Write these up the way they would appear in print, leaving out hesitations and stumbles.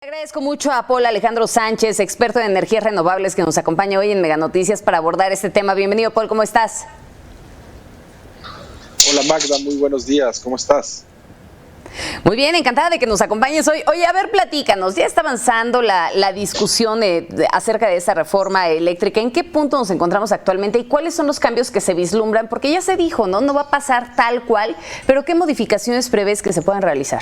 Agradezco mucho a Paul Alejandro Sánchez, experto en energías renovables, que nos acompaña hoy en Mega Noticias para abordar este tema. Bienvenido, Paul, ¿cómo estás? Hola Magda, muy buenos días, ¿cómo estás? Muy bien, encantada de que nos acompañes hoy. Oye, a ver, platícanos, ya está avanzando la discusión acerca de esa reforma eléctrica. ¿En qué punto nos encontramos actualmente y cuáles son los cambios que se vislumbran? Porque ya se dijo, ¿no? No va a pasar tal cual, pero ¿qué modificaciones prevés que se puedan realizar?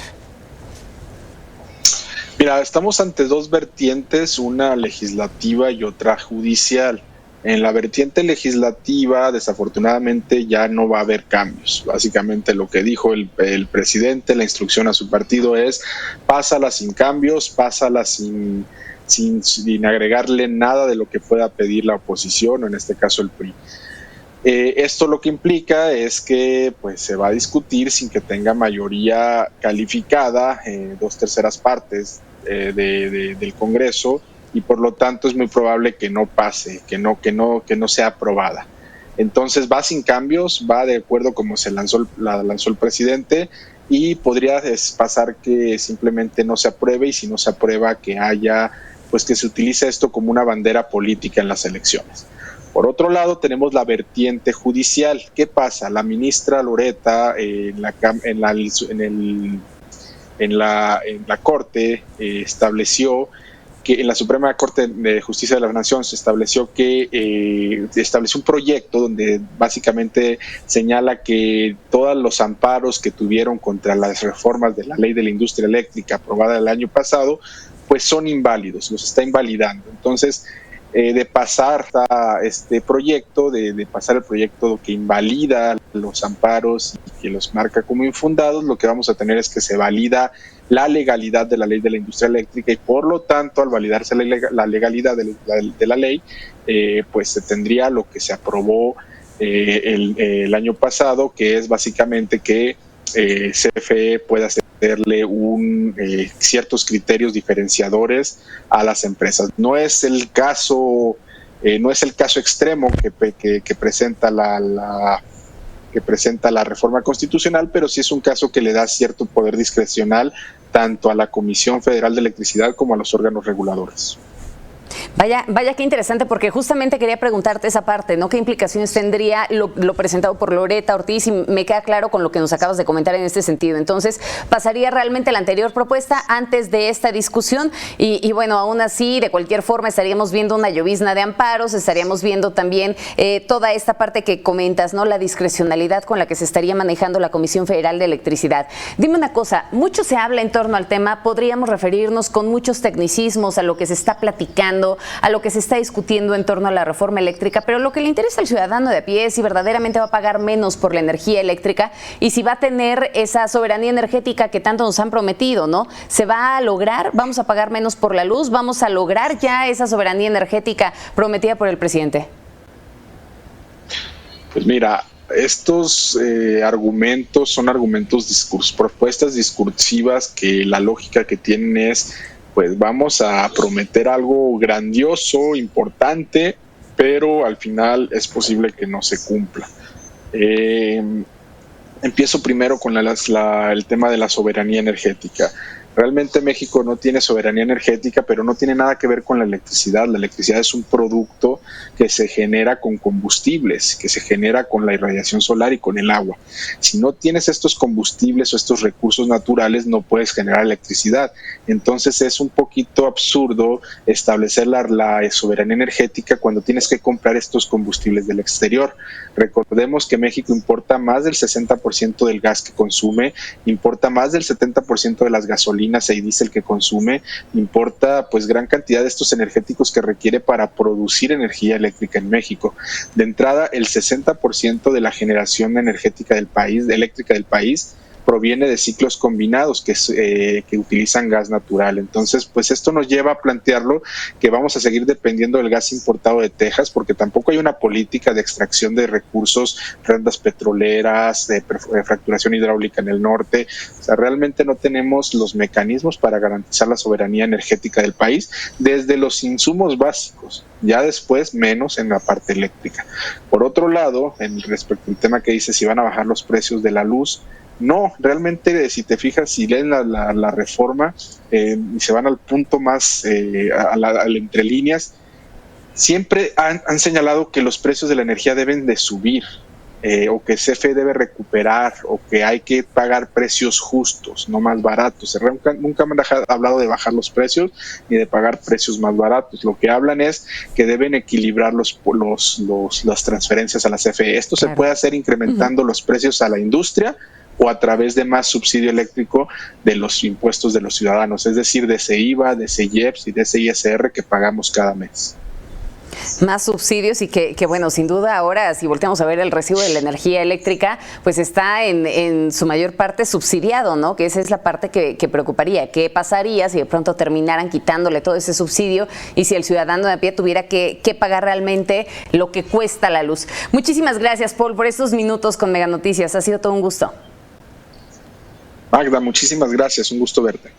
Mira, estamos ante dos vertientes, una legislativa y otra judicial. En la vertiente legislativa, desafortunadamente, ya no va a haber cambios. Básicamente lo que dijo el presidente, la instrucción a su partido es pásala sin cambios, pásala sin agregarle nada de lo que pueda pedir la oposición, o en este caso el PRI. Esto lo que implica es que pues, se va a discutir sin que tenga mayoría calificada, 2/3 partes del Congreso, y por lo tanto es muy probable que no pase, que no sea aprobada. Entonces va sin cambios, va de acuerdo como la lanzó el presidente, y podría pasar que simplemente no se apruebe, y si no se aprueba que haya, pues que se utilice esto como una bandera política en las elecciones. Por otro lado, tenemos la vertiente judicial. ¿Qué pasa? La ministra Loreta en la Corte estableció que en la Suprema Corte de Justicia de la Nación se estableció estableció un proyecto donde básicamente señala que todos los amparos que tuvieron contra las reformas de la Ley de la Industria Eléctrica aprobada el año pasado, pues son inválidos, los está invalidando. Entonces, de pasar a este proyecto, de pasar el proyecto que invalida los amparos y que los marca como infundados, lo que vamos a tener es que se valida la legalidad de la Ley de la Industria Eléctrica, y por lo tanto, al validarse la legalidad de la ley, pues se tendría lo que se aprobó el año pasado, que es básicamente que CFE pueda hacerle ciertos criterios diferenciadores a las empresas. No es el caso extremo que presenta la reforma constitucional, pero sí es un caso que le da cierto poder discrecional tanto a la Comisión Federal de Electricidad como a los órganos reguladores. Vaya qué interesante, porque justamente quería preguntarte esa parte, ¿no? ¿Qué implicaciones tendría lo presentado por Loreta Ortiz? Y me queda claro con lo que nos acabas de comentar en este sentido. Entonces, ¿pasaría realmente la anterior propuesta antes de esta discusión? Y bueno, aún así, de cualquier forma, estaríamos viendo una llovizna de amparos, estaríamos viendo también toda esta parte que comentas, ¿no? La discrecionalidad con la que se estaría manejando la Comisión Federal de Electricidad. Dime una cosa, mucho se habla en torno al tema, podríamos referirnos con muchos tecnicismos a lo que se está platicando, a lo que se está discutiendo en torno a la reforma eléctrica, pero lo que le interesa al ciudadano de a pie es si verdaderamente va a pagar menos por la energía eléctrica y si va a tener esa soberanía energética que tanto nos han prometido, ¿no? ¿Se va a lograr? ¿Vamos a pagar menos por la luz? ¿Vamos a lograr ya esa soberanía energética prometida por el presidente? Pues mira, estos argumentos son propuestas discursivas que la lógica que tienen es: pues vamos a prometer algo grandioso, importante, pero al final es posible que no se cumpla. Empiezo primero con el tema de la soberanía energética. Realmente México no tiene soberanía energética, pero no tiene nada que ver con la electricidad. La electricidad es un producto que se genera con combustibles, que se genera con la irradiación solar y con el agua. Si no tienes estos combustibles o estos recursos naturales, no puedes generar electricidad. Entonces es un poquito absurdo establecer la soberanía energética cuando tienes que comprar estos combustibles del exterior. Recordemos que México importa más del 60% del gas que consume, importa más del 70% de las gasolinas y diésel que consume, importa pues gran cantidad de estos energéticos que requiere para producir energía eléctrica en México. De entrada, el 60% de la generación energética eléctrica del país, proviene de ciclos combinados que utilizan gas natural. Entonces, pues esto nos lleva a plantearlo que vamos a seguir dependiendo del gas importado de Texas, porque tampoco hay una política de extracción de recursos, rendas petroleras, de fracturación hidráulica en el norte. O sea, realmente no tenemos los mecanismos para garantizar la soberanía energética del país desde los insumos básicos, ya después menos en la parte eléctrica. Por otro lado, respecto al tema que dice si van a bajar los precios de la luz, No, realmente si te fijas, si leen la reforma y se van al punto más, a la entre líneas, siempre han señalado que los precios de la energía deben de subir, o que CFE debe recuperar, o que hay que pagar precios justos, no más baratos. Nunca me han hablado de bajar los precios ni de pagar precios más baratos. Lo que hablan es que deben equilibrar las transferencias a la CFE. Esto se puede hacer incrementando los precios a la industria o a través de más subsidio eléctrico de los impuestos de los ciudadanos, es decir, de ese IVA, de ese IEPS y de ese ISR que pagamos cada mes. Más subsidios y que bueno, sin duda ahora si volteamos a ver el recibo de la energía eléctrica, pues está en su mayor parte subsidiado, ¿no? Que esa es la parte que preocuparía. ¿Qué pasaría si de pronto terminaran quitándole todo ese subsidio y si el ciudadano de a pie tuviera que pagar realmente lo que cuesta la luz? Muchísimas gracias, Paul, por estos minutos con Mega Noticias. Ha sido todo un gusto. Magda, muchísimas gracias. Un gusto verte.